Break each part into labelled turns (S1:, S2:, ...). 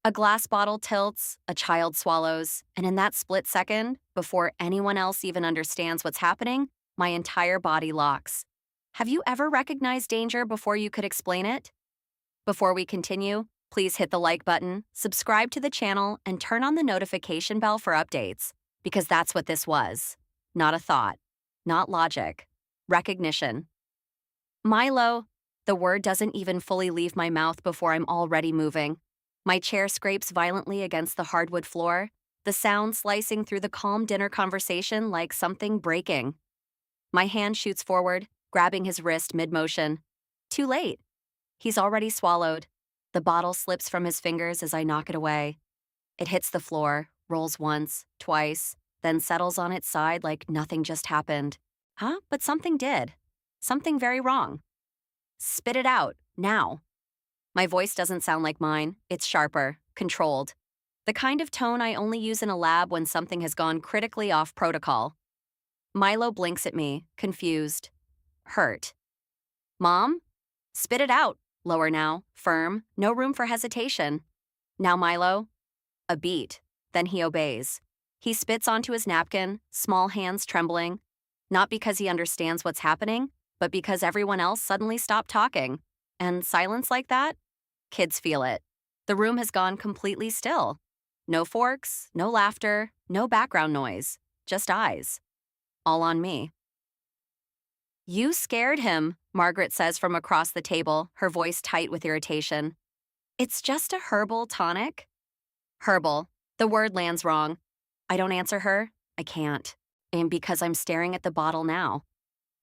S1: A glass bottle tilts, a child swallows, and in that split second, before anyone else even understands what's happening, my entire body locks. Have you ever recognized danger before you could explain it? Before we continue, please hit the like button, subscribe to the channel, and turn on the notification bell for updates, because that's what this was. Not a thought, not logic, recognition. Milo, the word doesn't even fully leave my mouth before I'm already moving. My chair scrapes violently against the hardwood floor, the sound slicing through the calm dinner conversation like something breaking. My hand shoots forward, grabbing his wrist mid-motion. Too late. He's already swallowed. The bottle slips from his fingers as I knock it away. It hits the floor, rolls once, twice, then settles on its side like nothing just happened. Huh? But something did. Something very wrong. Spit it out, now. My voice doesn't sound like mine. It's sharper, controlled. The kind of tone I only use in a lab when something has gone critically off protocol. Milo blinks at me, confused. Hurt. Mom? Spit it out. Lower now, firm, no room for hesitation. Now, Milo. A beat. Then he obeys. He spits onto his napkin, small hands trembling. Not because he understands what's happening, but because everyone else suddenly stopped talking. And silence like that? Kids feel it. The room has gone completely still. No forks, no laughter, no background noise, just eyes. All on me. You scared him, Margaret says from across the table, her voice tight with irritation. It's just a herbal tonic. Herbal. The word lands wrong. I don't answer her. I can't. And because I'm staring at the bottle now.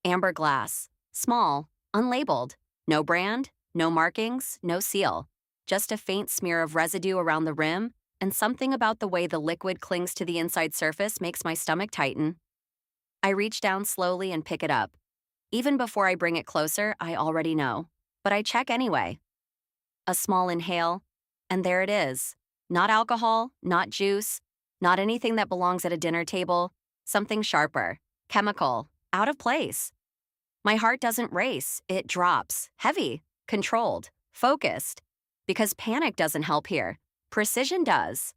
S1: Amber glass. Small. Unlabeled. No brand. No markings. No seal. Just a faint smear of residue around the rim, and something about the way the liquid clings to the inside surface makes my stomach tighten. I reach down slowly and pick it up. Even before I bring it closer, I already know. But I check anyway. A small inhale, and there it is. Not alcohol, not juice, not anything that belongs at a dinner table. Something sharper, chemical, out of place. My heart doesn't race, it drops, heavy, controlled, focused. Because panic doesn't help here. Precision does.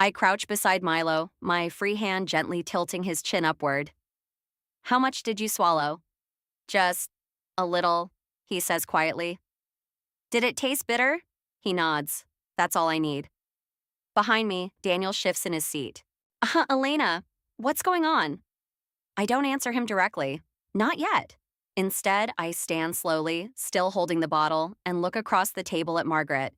S1: I crouch beside Milo, my free hand gently tilting his chin upward. How much did you swallow? Just a little, he says quietly. Did it taste bitter? He nods. That's all I need. Behind me, Daniel shifts in his seat. Elena, what's going on? I don't answer him directly. Not yet. Instead, I stand slowly, still holding the bottle, and look across the table at Margaret.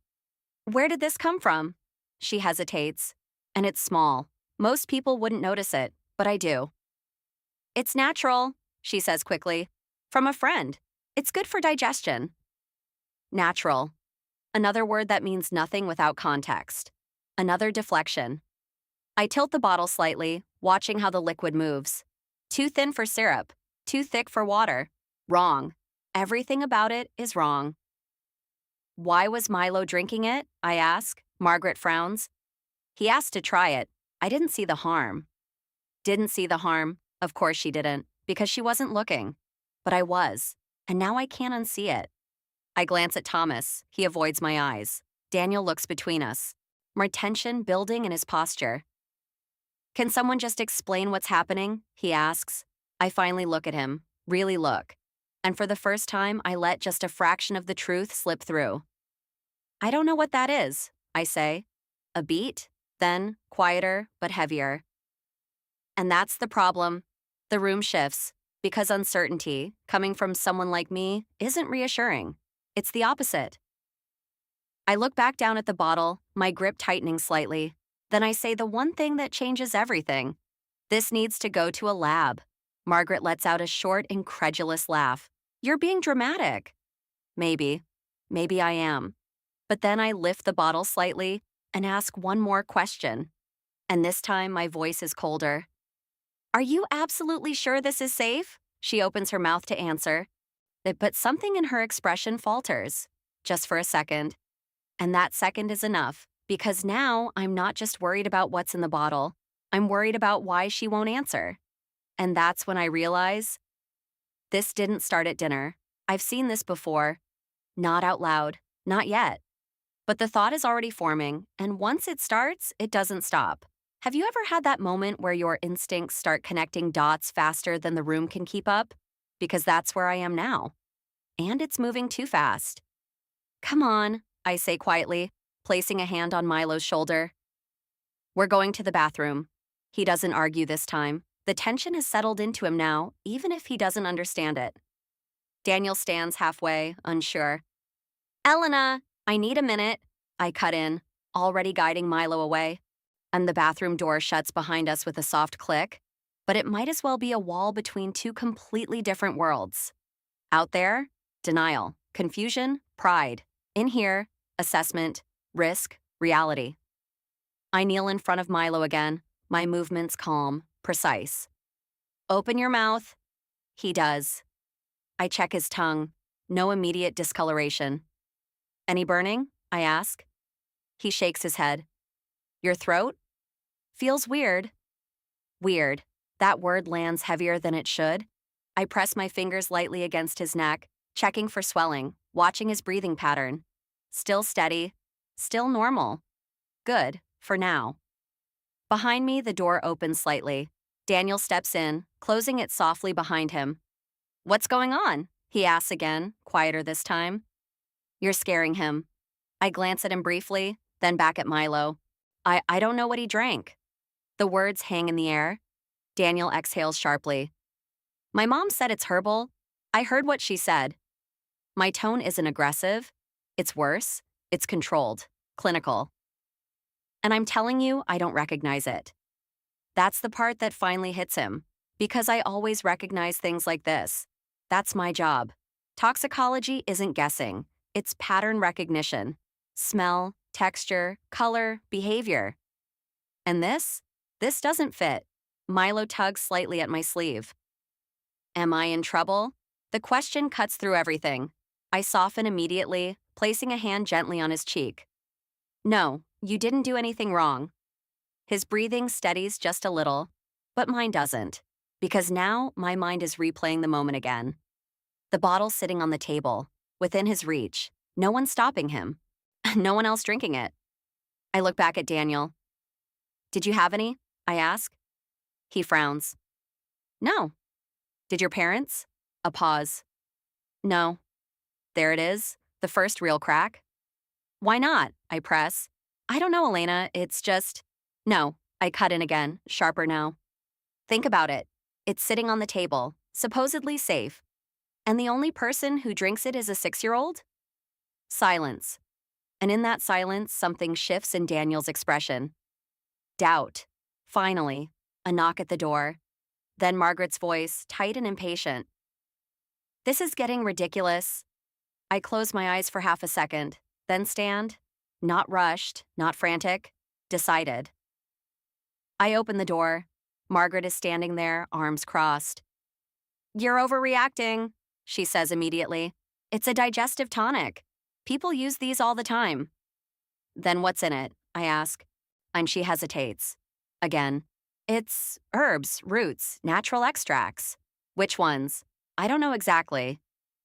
S1: Where did this come from? She hesitates. And it's small. Most people wouldn't notice it, but I do. It's natural, she says quickly. From a friend. It's good for digestion. Natural. Another word that means nothing without context. Another deflection. I tilt the bottle slightly, watching how the liquid moves. Too thin for syrup. Too thick for water. Wrong. Everything about it is wrong. Why was Milo drinking it? I ask. Margaret frowns. He asked to try it. I didn't see the harm. Didn't see the harm. Of course she didn't, because she wasn't looking. But I was, and now I can't unsee it. I glance at Thomas. He avoids my eyes. Daniel looks between us. My tension building in his posture. Can someone just explain what's happening? He asks. I finally look at him. Really look. And for the first time, I let just a fraction of the truth slip through. I don't know what that is, I say. A beat, then quieter but heavier. And that's the problem. The room shifts, because uncertainty, coming from someone like me, isn't reassuring. It's the opposite. I look back down at the bottle, my grip tightening slightly. Then I say the one thing that changes everything. This needs to go to a lab. Margaret lets out a short, incredulous laugh. You're being dramatic. Maybe. Maybe I am. But then I lift the bottle slightly and ask one more question. And this time my voice is colder. Are you absolutely sure this is safe? She opens her mouth to answer. But something in her expression falters. Just for a second. And that second is enough, because now I'm not just worried about what's in the bottle. I'm worried about why she won't answer. And that's when I realize, this didn't start at dinner. I've seen this before. Not out loud. Not yet. But the thought is already forming, and once it starts, it doesn't stop. Have you ever had that moment where your instincts start connecting dots faster than the room can keep up? Because that's where I am now. And it's moving too fast. Come on, I say quietly, placing a hand on Milo's shoulder. We're going to the bathroom. He doesn't argue this time. The tension has settled into him now, even if he doesn't understand it. Daniel stands halfway, unsure. Elena, I need a minute. I cut in, already guiding Milo away. And the bathroom door shuts behind us with a soft click, but it might as well be a wall between two completely different worlds. Out there, denial, confusion, pride. In here, assessment, risk, reality. I kneel in front of Milo again, my movements calm, precise. Open your mouth. He does. I check his tongue. No immediate discoloration. Any burning? I ask. He shakes his head. Your throat? Feels weird. Weird. That word lands heavier than it should. I press my fingers lightly against his neck, checking for swelling, watching his breathing pattern. Still steady. Still normal. Good, for now. Behind me, the door opens slightly. Daniel steps in, closing it softly behind him. What's going on? He asks again, quieter this time. You're scaring him. I glance at him briefly, then back at Milo. I don't know what he drank. The words hang in the air. Daniel exhales sharply. My mom said it's herbal. I heard what she said. My tone isn't aggressive. It's worse. It's controlled, clinical. And I'm telling you, I don't recognize it. That's the part that finally hits him, because I always recognize things like this. That's my job. Toxicology isn't guessing. It's pattern recognition. Smell, texture, color, behavior. And this doesn't fit. Milo tugs slightly at my sleeve. Am I in trouble? The question cuts through everything. I soften immediately, placing a hand gently on his cheek. No, you didn't do anything wrong. His breathing steadies just a little, but mine doesn't, because now my mind is replaying the moment again. The bottle sitting on the table, within his reach, no one stopping him, no one else drinking it. I look back at Daniel. Did you have any? I ask. He frowns. No. Did your parents? A pause. No. There it is, the first real crack. Why not? I press. I don't know, Elena, it's just… No, I cut in again, sharper now. Think about it. It's sitting on the table, supposedly safe. And the only person who drinks it is a 6-year-old? Silence. And in that silence, something shifts in Daniel's expression. Doubt. Finally, a knock at the door. Then Margaret's voice, tight and impatient. This is getting ridiculous. I close my eyes for half a second, then stand. Not rushed, not frantic, decided. I open the door. Margaret is standing there, arms crossed. You're overreacting, she says immediately. It's a digestive tonic. People use these all the time. Then what's in it? I ask. And she hesitates. Again. It's herbs, roots, natural extracts. Which ones? I don't know exactly.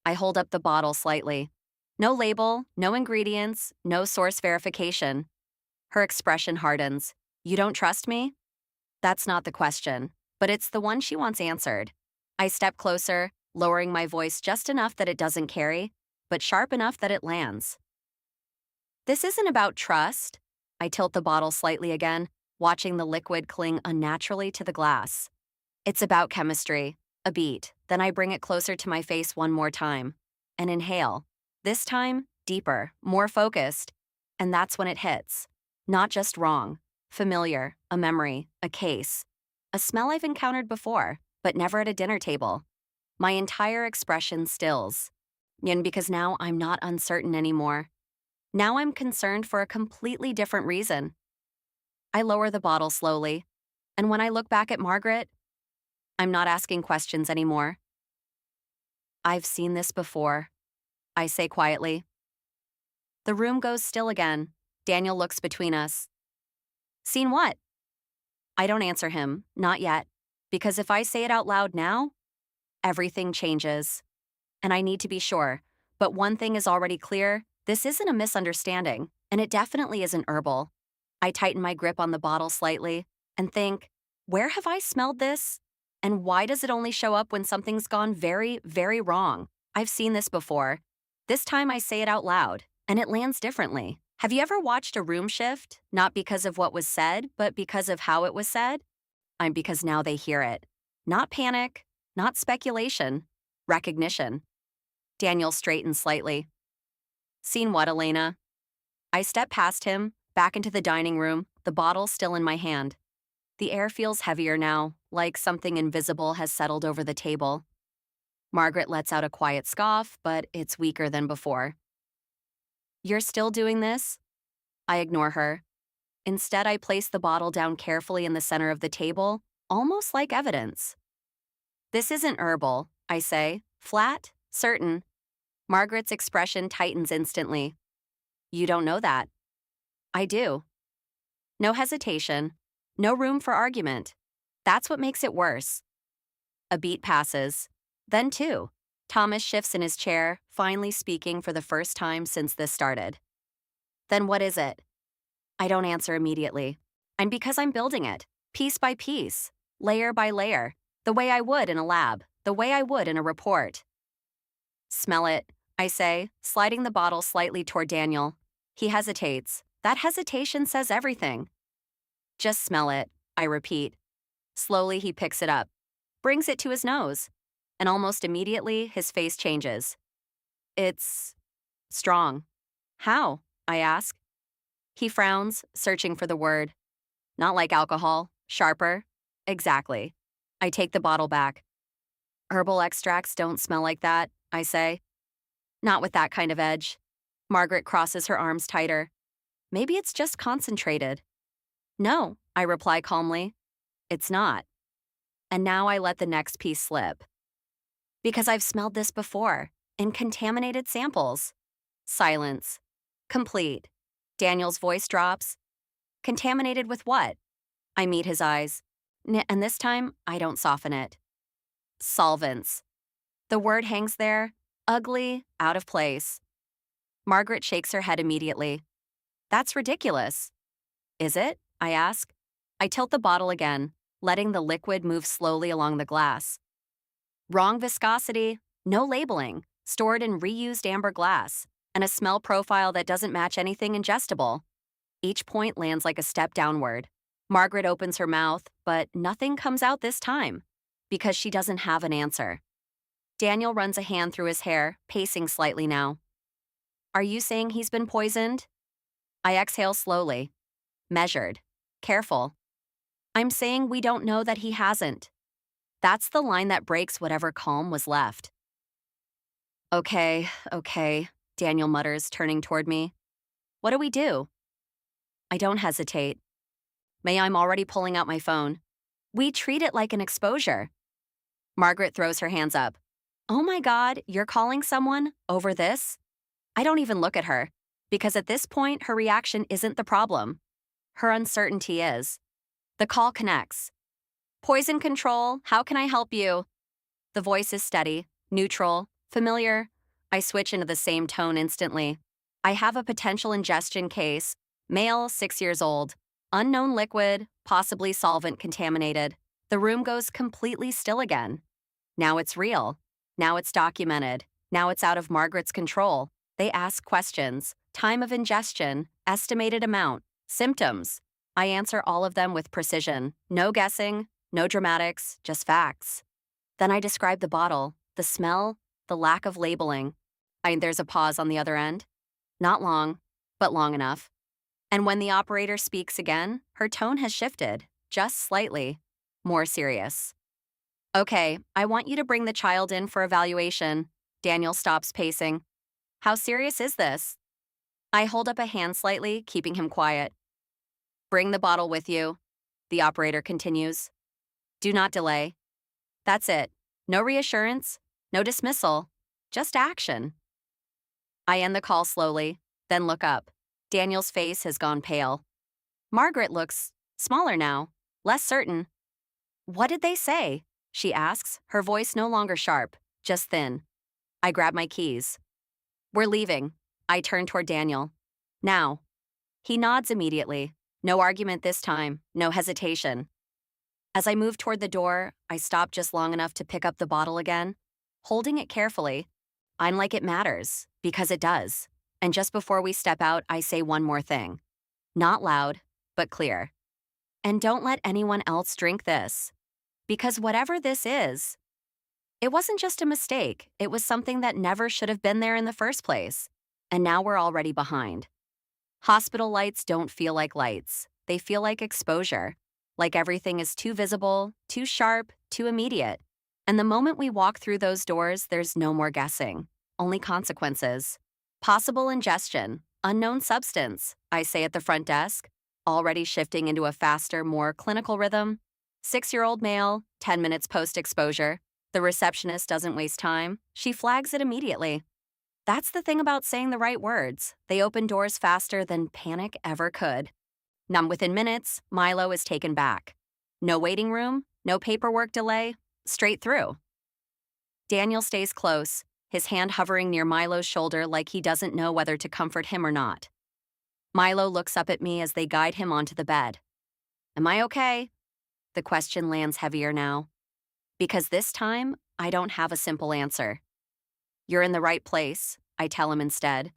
S1: I hold up the bottle slightly. No label, no ingredients, no source verification. Her expression hardens. You don't trust me? That's not the question, but it's the one she wants answered. I step closer, lowering my voice just enough that it doesn't carry, but sharp enough that it lands. This isn't about trust. I tilt the bottle slightly again, watching the liquid cling unnaturally to the glass. It's about chemistry. A beat, then I bring it closer to my face one more time. And inhale. This time, deeper, more focused. And that's when it hits. Not just wrong. Familiar, a memory, a case. A smell I've encountered before, but never at a dinner table. My entire expression stills. And because now I'm not uncertain anymore. Now I'm concerned for a completely different reason. I lower the bottle slowly, and when I look back at Margaret, I'm not asking questions anymore. I've seen this before, I say quietly. The room goes still again. Daniel looks between us. Seen what? I don't answer him, not yet, because if I say it out loud now, everything changes. And I need to be sure, but one thing is already clear, this isn't a misunderstanding. And it definitely isn't herbal. I tighten my grip on the bottle slightly and think, where have I smelled this? And why does it only show up when something's gone very, very wrong? I've seen this before. This time I say it out loud, and it lands differently. Have you ever watched a room shift, not because of what was said, but because of how it was said? Because now they hear it. Not panic, not speculation, recognition. Daniel straightens slightly. Seen what, Elena? I step past him, back into the dining room, the bottle still in my hand. The air feels heavier now, like something invisible has settled over the table. Margaret lets out a quiet scoff, but it's weaker than before. You're still doing this? I ignore her. Instead, I place the bottle down carefully in the center of the table, almost like evidence. This isn't herbal, I say, flat, certain. Margaret's expression tightens instantly. You don't know that. I do. No hesitation. No room for argument. That's what makes it worse. A beat passes. Then two. Thomas shifts in his chair, finally speaking for the first time since this started. Then what is it? I don't answer immediately. And because I'm building it, piece by piece, layer by layer, the way I would in a lab, the way I would in a report. Smell it, I say, sliding the bottle slightly toward Daniel. He hesitates. That hesitation says everything. Just smell it, I repeat. Slowly he picks it up, brings it to his nose, and almost immediately his face changes. It's strong. How? I ask. He frowns, searching for the word. Not like alcohol, sharper. Exactly. I take the bottle back. Herbal extracts don't smell like that, I say. Not with that kind of edge. Margaret crosses her arms tighter. Maybe it's just concentrated. No, I reply calmly. It's not. And now I let the next piece slip. Because I've smelled this before, in contaminated samples. Silence. Complete. Daniel's voice drops. Contaminated with what? I meet his eyes. And this time, I don't soften it. Solvents. The word hangs there, ugly, out of place. Margaret shakes her head immediately. That's ridiculous. Is it? I ask. I tilt the bottle again, letting the liquid move slowly along the glass. Wrong viscosity, no labeling, stored in reused amber glass, and a smell profile that doesn't match anything ingestible. Each point lands like a step downward. Margaret opens her mouth, but nothing comes out this time, because she doesn't have an answer. Daniel runs a hand through his hair, pacing slightly now. Are you saying he's been poisoned? I exhale slowly. Measured. Careful. I'm saying we don't know that he hasn't. That's the line that breaks whatever calm was left. Okay, Daniel mutters, turning toward me. What do we do? I don't hesitate. I'm already pulling out my phone. We treat it like an exposure. Margaret throws her hands up. Oh my God, you're calling someone over this? I don't even look at her, because at this point, her reaction isn't the problem. Her uncertainty is. The call connects. Poison control, how can I help you? The voice is steady, neutral, familiar. I switch into the same tone instantly. I have a potential ingestion case, male, 6 years old, unknown liquid, possibly solvent contaminated. The room goes completely still again. Now it's real. Now it's documented. Now it's out of Margaret's control. They ask questions. Time of ingestion, estimated amount, symptoms. I answer all of them with precision. No guessing, no dramatics, just facts. Then I describe the bottle, the smell, the lack of labeling. There's a pause on the other end. Not long, but long enough. And when the operator speaks again, her tone has shifted, just slightly, more serious. Okay, I want you to bring the child in for evaluation. Daniel stops pacing. How serious is this? I hold up a hand slightly, keeping him quiet. Bring the bottle with you, the operator continues. Do not delay. That's it. No reassurance, no dismissal, just action. I end the call slowly, then look up. Daniel's face has gone pale. Margaret looks smaller now, less certain. What did they say? She asks, her voice no longer sharp, just thin. I grab my keys. We're leaving. I turn toward Daniel. Now, He nods immediately. No argument this time, no hesitation. As I move toward the door, I stop just long enough to pick up the bottle again, holding it carefully. I'm like it matters, because it does. And just before we step out, I say one more thing. Not loud, but clear. And don't let anyone else drink this. Because whatever this is, it wasn't just a mistake, it was something that never should have been there in the first place. And now we're already behind. Hospital lights don't feel like lights. They feel like exposure. Like everything is too visible, too sharp, too immediate. And the moment we walk through those doors, there's no more guessing. Only consequences. Possible ingestion. Unknown substance, I say at the front desk, already shifting into a faster, more clinical rhythm. 6-year-old male, 10 minutes post-exposure. The receptionist doesn't waste time. She flags it immediately. That's the thing about saying the right words. They open doors faster than panic ever could. Now, within minutes, Milo is taken back. No waiting room, no paperwork delay, straight through. Daniel stays close, his hand hovering near Milo's shoulder like he doesn't know whether to comfort him or not. Milo looks up at me as they guide him onto the bed. Am I okay? The question lands heavier now. Because this time, I don't have a simple answer. You're in the right place, I tell him instead.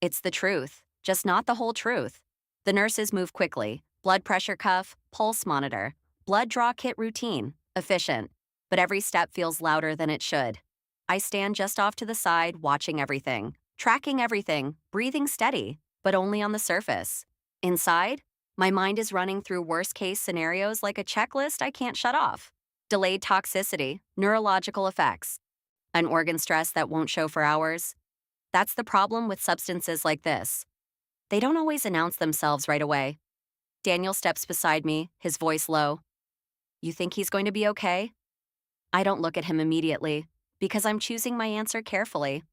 S1: It's the truth, just not the whole truth. The nurses move quickly. Blood pressure cuff, pulse monitor, blood draw kit routine, efficient. But every step feels louder than it should. I stand just off to the side, watching everything, tracking everything, breathing steady, but only on the surface. Inside, my mind is running through worst-case scenarios like a checklist I can't shut off. Delayed toxicity, neurological effects, an organ stress that won't show for hours. That's the problem with substances like this. They don't always announce themselves right away. Daniel steps beside me, his voice low. You think he's going to be okay? I don't look at him immediately, because I'm choosing my answer carefully.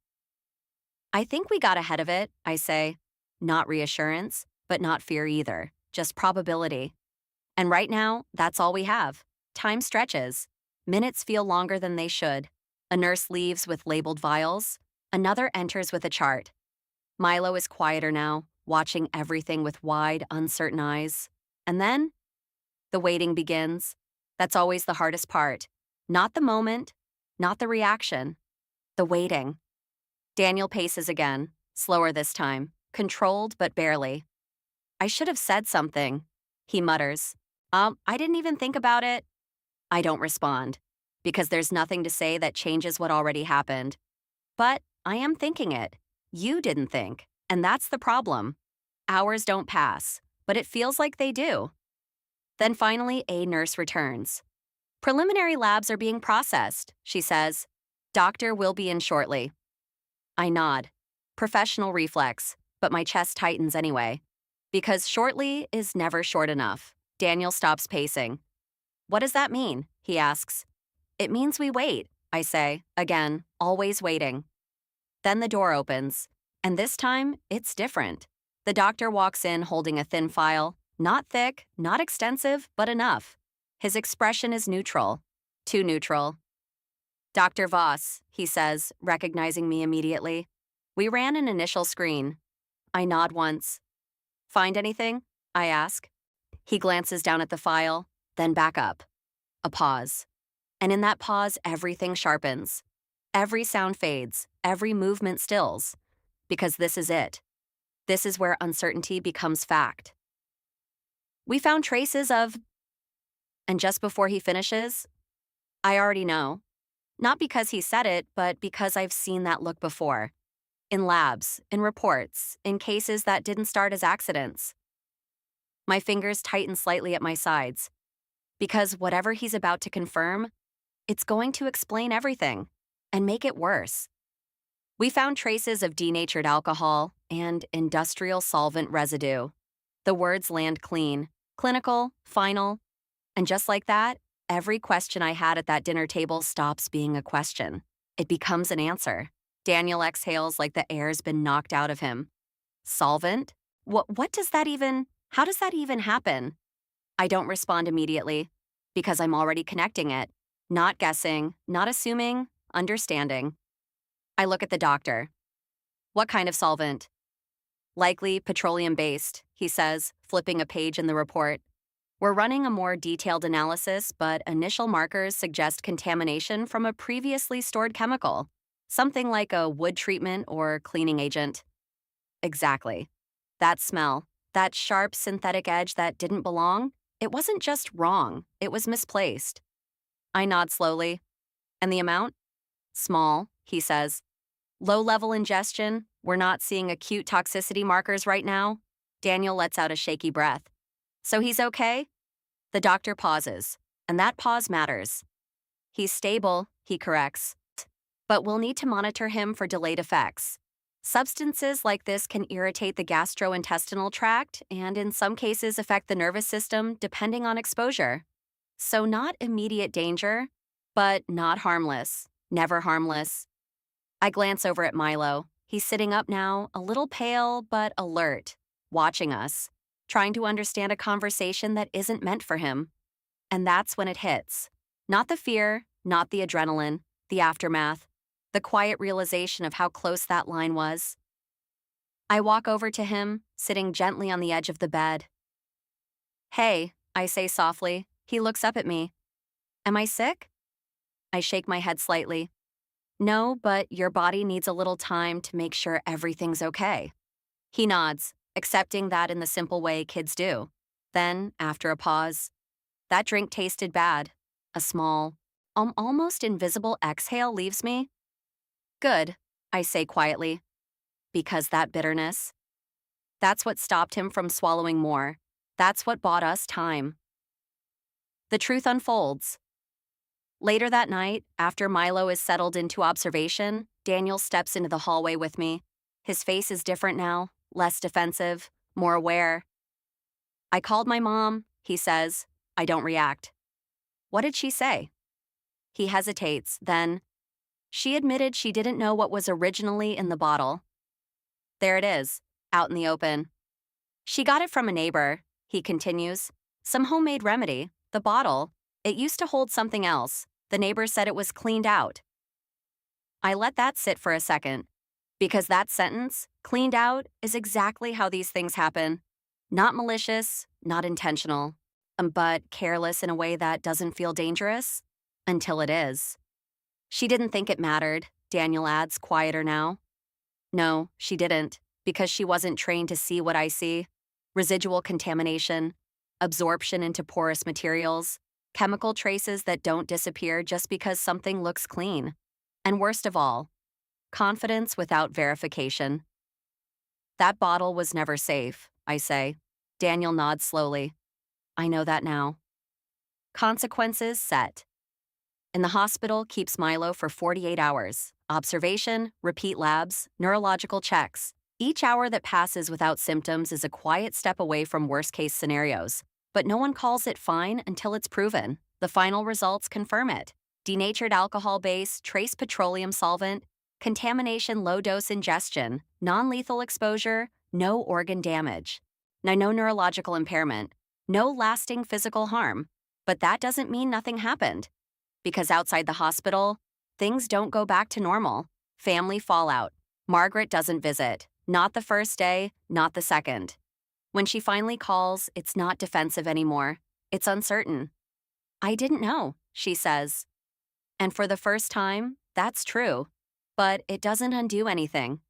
S1: I think we got ahead of it, I say. Not reassurance, but not fear either, just probability. And right now, that's all we have. Time stretches. Minutes feel longer than they should. A nurse leaves with labeled vials. Another enters with a chart. Milo is quieter now, watching everything with wide, uncertain eyes. And then, the waiting begins. That's always the hardest part. Not the moment, not the reaction, the waiting. Daniel paces again, slower this time, controlled but barely. I should have said something, he mutters. I didn't even think about it. I don't respond, because there's nothing to say that changes what already happened. But I am thinking it. You didn't think, and that's the problem. Hours don't pass, but it feels like they do. Then finally, a nurse returns. Preliminary labs are being processed, she says. Doctor will be in shortly. I nod. Professional reflex, but my chest tightens anyway. Because shortly is never short enough. Daniel stops pacing. What does that mean? He asks. It means we wait, I say, again, always waiting. Then the door opens, and this time, it's different. The doctor walks in holding a thin file, not thick, not extensive, but enough. His expression is neutral, too neutral. Dr. Voss, he says, recognizing me immediately. We ran an initial screen. I nod once. Find anything? I ask. He glances down at the file, then back up. A pause. And in that pause, everything sharpens. Every sound fades, every movement stills. Because this is it. This is where uncertainty becomes fact. We found traces of... And just before he finishes, I already know. Not because he said it, but because I've seen that look before. In labs, in reports, in cases that didn't start as accidents. My fingers tighten slightly at my sides. Because whatever he's about to confirm, it's going to explain everything and make it worse. We found traces of denatured alcohol and industrial solvent residue. The words land clean, clinical, final, and just like that, every question I had at that dinner table stops being a question. It becomes an answer. Daniel exhales like the air's been knocked out of him. Solvent? What does that even... How does that even happen? I don't respond immediately, because I'm already connecting it. Not guessing, not assuming, understanding. I look at the doctor. What kind of solvent? Likely petroleum-based, he says, flipping a page in the report. We're running a more detailed analysis, but initial markers suggest contamination from a previously stored chemical, something like a wood treatment or cleaning agent. Exactly. That smell, that sharp synthetic edge that didn't belong, it wasn't just wrong, it was misplaced. I nod slowly. And the amount? Small, he says. Low-level ingestion, we're not seeing acute toxicity markers right now. Daniel lets out a shaky breath. So he's okay? The doctor pauses, and that pause matters. He's stable, he corrects, but we'll need to monitor him for delayed effects. Substances like this can irritate the gastrointestinal tract and in some cases affect the nervous system depending on exposure. So not immediate danger, but not harmless, never harmless. I glance over at Milo. He's sitting up now, a little pale but alert, watching us, trying to understand a conversation that isn't meant for him. And that's when it hits. Not the fear, not the adrenaline, the aftermath, the quiet realization of how close that line was. I walk over to him, sitting gently on the edge of the bed. Hey, I say softly. He looks up at me. Am I sick? I shake my head slightly. No, but your body needs a little time to make sure everything's okay. He nods, accepting that in the simple way kids do. Then, after a pause, that drink tasted bad. A small, almost invisible exhale leaves me. Good, I say quietly. Because that bitterness, that's what stopped him from swallowing more. That's what bought us time. The truth unfolds. Later that night, after Milo is settled into observation, Daniel steps into the hallway with me. His face is different now, less defensive, more aware. I called my mom, he says. I don't react. What did she say? He hesitates, then, she admitted she didn't know what was originally in the bottle. There it is, out in the open. She got it from a neighbor, he continues. Some homemade remedy, the bottle. It used to hold something else. The neighbor said it was cleaned out. I let that sit for a second, because that sentence, cleaned out, is exactly how these things happen. Not malicious, not intentional, but careless in a way that doesn't feel dangerous, until it is. She didn't think it mattered, Daniel adds, quieter now. No, she didn't, because she wasn't trained to see what I see. Residual contamination, absorption into porous materials, chemical traces that don't disappear just because something looks clean. And worst of all, confidence without verification. That bottle was never safe, I say. Daniel nods slowly. I know that now. Consequences set. In the hospital keeps Milo for 48 hours. Observation, repeat labs, neurological checks. Each hour that passes without symptoms is a quiet step away from worst-case scenarios. But no one calls it fine until it's proven. The final results confirm it. Denatured alcohol base, trace petroleum solvent, contamination low-dose ingestion, non-lethal exposure, no organ damage. Now, no neurological impairment, no lasting physical harm. But that doesn't mean nothing happened. Because outside the hospital, things don't go back to normal. Family fallout. Margaret doesn't visit. Not the first day, not the second. When she finally calls, it's not defensive anymore. It's uncertain. I didn't know, she says. And for the first time, that's true. But it doesn't undo anything.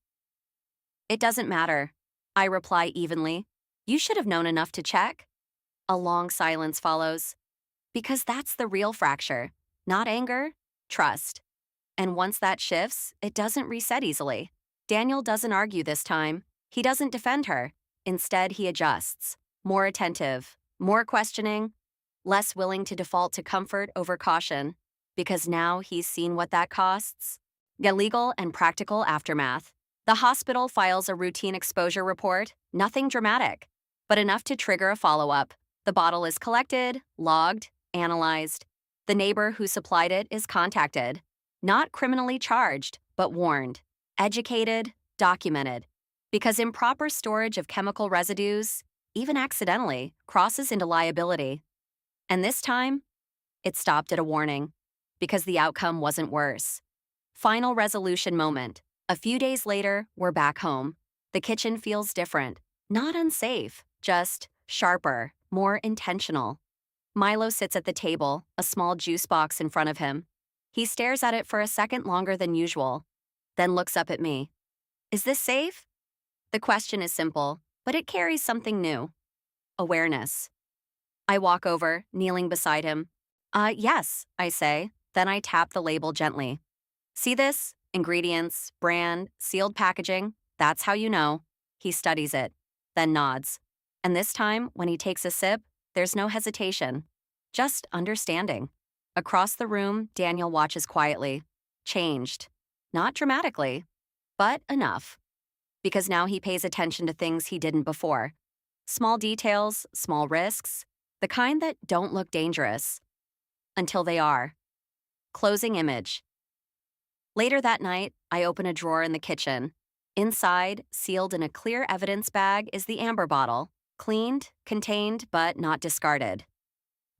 S1: It doesn't matter. I reply evenly. You should have known enough to check. A long silence follows. Because that's the real fracture. Not anger, trust. And once that shifts, it doesn't reset easily. Daniel doesn't argue this time. He doesn't defend her. Instead, he adjusts. More attentive, more questioning, less willing to default to comfort over caution. Because now he's seen what that costs. The legal and practical aftermath. The hospital files a routine exposure report, nothing dramatic, but enough to trigger a follow-up. The bottle is collected, logged, analyzed. The neighbor who supplied it is contacted. Not criminally charged, but warned. Educated, documented. Because improper storage of chemical residues, even accidentally, crosses into liability. And this time, it stopped at a warning. Because the outcome wasn't worse. Final resolution moment. A few days later, we're back home. The kitchen feels different. Not unsafe, just sharper, more intentional. Milo sits at the table, a small juice box in front of him. He stares at it for a second longer than usual, then looks up at me. Is this safe? The question is simple, but it carries something new. Awareness. I walk over, kneeling beside him. Yes, I say. Then I tap the label gently. See this? Ingredients, brand, sealed packaging. That's how you know. He studies it, then nods. And this time, when he takes a sip, there's no hesitation, just understanding. Across the room, Daniel watches quietly. Changed. Not dramatically, but enough. Because now he pays attention to things he didn't before. Small details, small risks, the kind that don't look dangerous. Until they are. Closing image. Later that night, I open a drawer in the kitchen. Inside, sealed in a clear evidence bag, is the amber bottle. Cleaned, contained, but not discarded.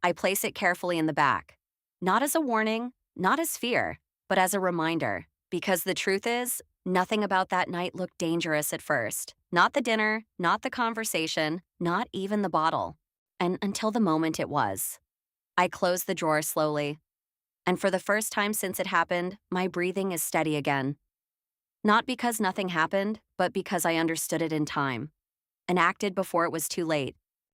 S1: I place it carefully in the back. Not as a warning, not as fear, but as a reminder. Because the truth is, nothing about that night looked dangerous at first. Not the dinner, not the conversation, not even the bottle. And until the moment it was. I close the drawer slowly. And for the first time since it happened, my breathing is steady again. Not because nothing happened, but because I understood it in time. And acted before it was too late.